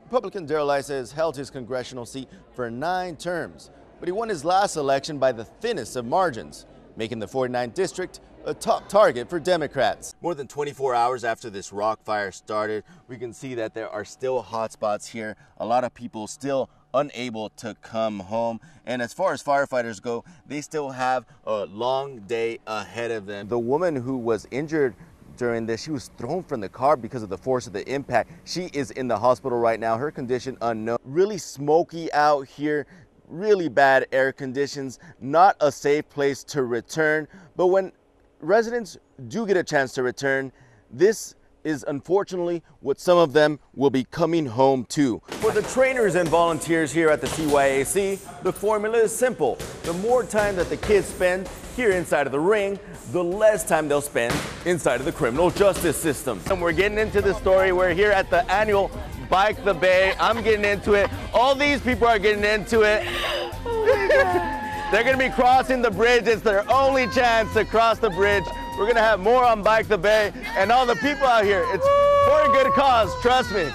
Republican Darrell Issa has held his congressional seat for 9 terms, but he won his last election by the thinnest of margins, making the 49th district a top target for Democrats. More than 24 hours after this rock fire started, we can see that there are still hot spots here. A lot of people still unable to come home. And as far as firefighters go, they still have a long day ahead of them. The woman who was injured during this, she was thrown from the car because of the force of the impact. She is in the hospital right now. Her condition unknown. Really smoky out here. Really bad air conditions. Not a safe place to return. But when residents do get a chance to return, this is unfortunately what some of them will be coming home to. For the trainers and volunteers here at the CYAC, the formula is simple. The more time that the kids spend here inside of the ring, the less time they'll spend inside of the criminal justice system. And we're getting into the story. We're here at the annual Bike the Bay. I'm getting into it. All these people are getting into it. Oh my God. They're going to be crossing the bridge. It's their only chance to cross the bridge. We're going to have more on Bike the Bay and all the people out here. It's for a good cause, trust me.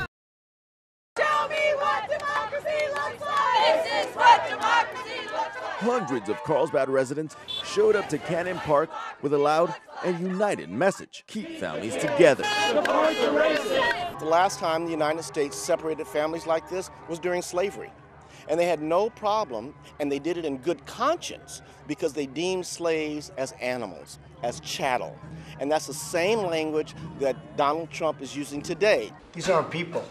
Show me what democracy looks like. This is what democracy looks like. Hundreds of Carlsbad residents showed up to Cannon Park with a loud and united message. Keep families together. The last time the United States separated families like this was during slavery. And they had no problem, and they did it in good conscience because they deemed slaves as animals, as chattel. And that's the same language that Donald Trump is using today. These aren't people.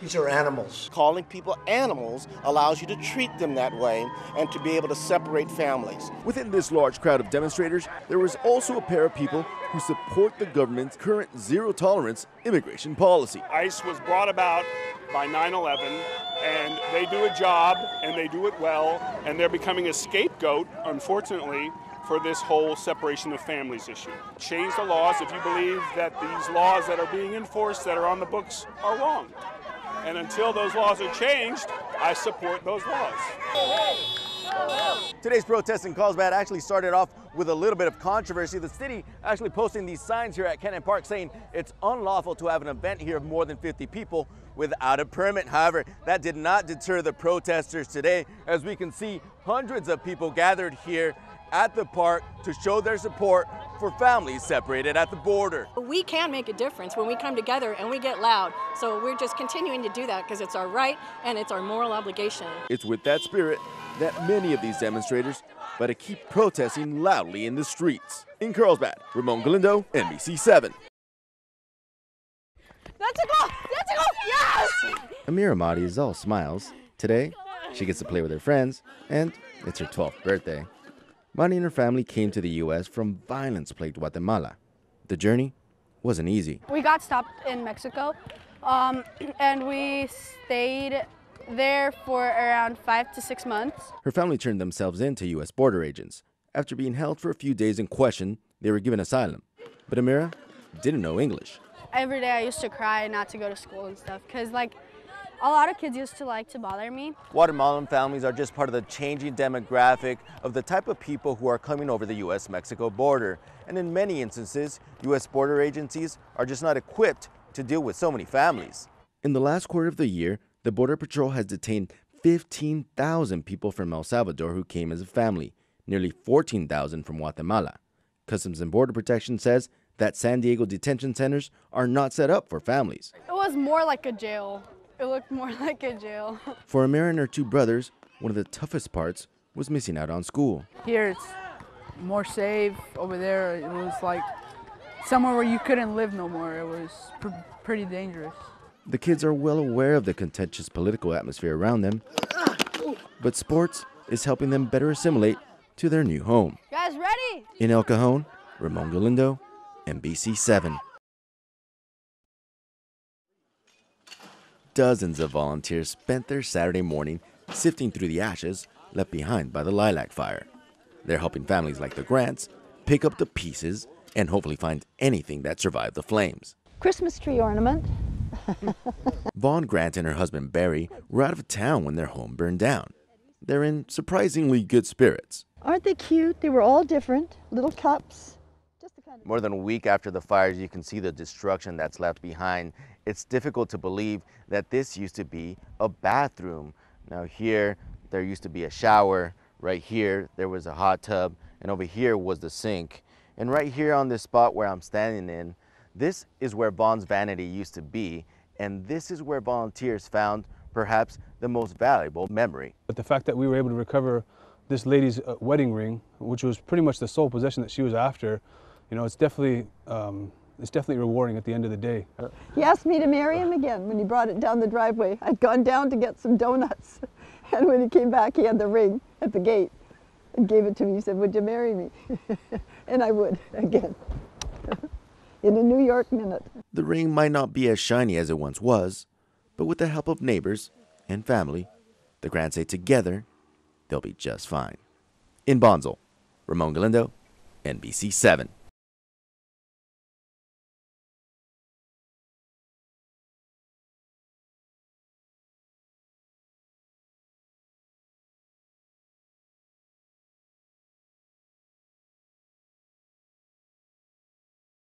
These are animals. Calling people animals allows you to treat them that way and to be able to separate families. Within this large crowd of demonstrators, there was also a pair of people who support the government's current zero-tolerance immigration policy. ICE was brought about by 9/11, and they do a job, and they do it well, and they're becoming a scapegoat, unfortunately, for this whole separation of families issue. Change the laws if you believe that these laws that are being enforced, that are on the books, are wrong. And until those laws are changed, I support those laws. Today's protest in Carlsbad actually started off with a little bit of controversy. The city actually posting these signs here at Cannon Park saying it's unlawful to have an event here of more than 50 people without a permit. However, that did not deter the protesters today. As we can see, hundreds of people gathered here at the park to show their support for families separated at the border. We can make a difference when we come together and we get loud. So we're just continuing to do that because it's our right and it's our moral obligation. It's with that spirit that many of these demonstrators but to keep protesting loudly in the streets. In Carlsbad, Ramon Galindo, NBC7. That's a goal! That's a goal! Yes! Amira Mahdi is all smiles. Today, she gets to play with her friends, and it's her 12th birthday. Mahdi and her family came to the U.S. from violence-plagued Guatemala. The journey wasn't easy. We got stopped in Mexico, and we stayed there for around 5 to 6 months. Her family turned themselves in to U.S. border agents. After being held for a few days in question, they were given asylum. But Amira didn't know English. Every day I used to cry not to go to school and stuff, because a lot of kids used to bother me. Guatemalan families are just part of the changing demographic of the type of people who are coming over the U.S.-Mexico border. And in many instances, U.S. border agencies are just not equipped to deal with so many families. In the last quarter of the year, the Border Patrol has detained 15,000 people from El Salvador who came as a family, nearly 14,000 from Guatemala. Customs and Border Protection says that San Diego detention centers are not set up for families. It was more like a jail. It looked more like a jail. For Amira and her 2 brothers, one of the toughest parts was missing out on school. Here it's more safe. Over there it was like somewhere where you couldn't live no more. It was pretty dangerous. The kids are well aware of the contentious political atmosphere around them, but sports is helping them better assimilate to their new home. Guys, ready? In El Cajon, Ramon Galindo, NBC7. Dozens of volunteers spent their Saturday morning sifting through the ashes left behind by the lilac fire. They're helping families like the Grants pick up the pieces and hopefully find anything that survived the flames. Christmas tree ornament. Vaughn Grant and her husband Barry were out of town when their home burned down. They're in surprisingly good spirits. Aren't they cute? They were all different, little cups. Just More than a week after the fires, you can see the destruction that's left behind. It's difficult to believe that this used to be a bathroom. Now here, there used to be a shower. Right here, there was a hot tub. And over here was the sink. And right here on this spot where I'm standing in, this is where Vaughn's Vanity used to be. And this is where volunteers found perhaps the most valuable memory. But the fact that we were able to recover this lady's wedding ring, which was pretty much the sole possession that she was after, you know, it's definitely rewarding at the end of the day. He asked me to marry him again when he brought it down the driveway. I'd gone down to get some donuts, and when he came back, he had the ring at the gate and gave it to me. He said, "Would you marry me?" And I would again. In a New York minute. The ring might not be as shiny as it once was, but with the help of neighbors and family, the Grants say together, they'll be just fine. In Bonsall, Ramon Galindo, NBC 7.